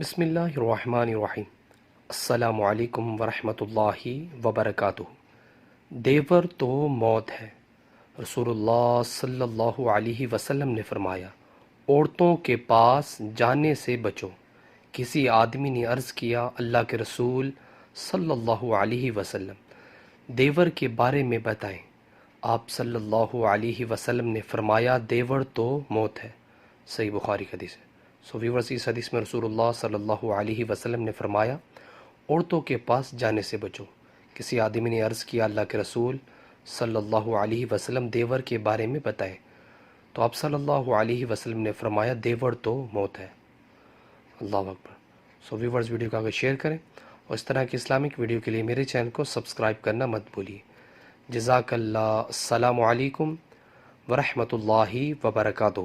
بسم اللہ الرحمن الرحیم۔ السلام علیکم ورحمۃ اللہ وبرکاتہ۔ دیور تو موت ہے۔ رسول اللہ صلی اللہ علیہ وسلم نے فرمایا، عورتوں کے پاس جانے سے بچو۔ کسی آدمی نے عرض کیا، اللہ کے رسول صلی اللہ علیہ وسلم، دیور کے بارے میں بتائیں۔ آپ صلی اللہ علیہ وسلم نے فرمایا، دیور تو موت ہے۔ صحیح بخاری کا حدیث ہے۔ سو ویورز، اس حدیث میں رسول اللہ صلی اللہ علیہ وسلم نے فرمایا، عورتوں کے پاس جانے سے بچو۔ کسی آدمی نے عرض کیا، اللہ کے رسول صلی اللہ علیہ وسلم، دیور کے بارے میں بتائیں۔ تو آپ صلی اللہ علیہ وسلم نے فرمایا، دیور تو موت ہے۔ اللہ اکبر۔ سو ویورز، ویڈیو کو آگے شیئر کریں اور اس طرح کی اسلامک ویڈیو کے لیے میرے چینل کو سبسکرائب کرنا مت بھولیے۔ جزاک اللہ۔ السلام علیکم ورحمۃ اللہ وبرکاتہ۔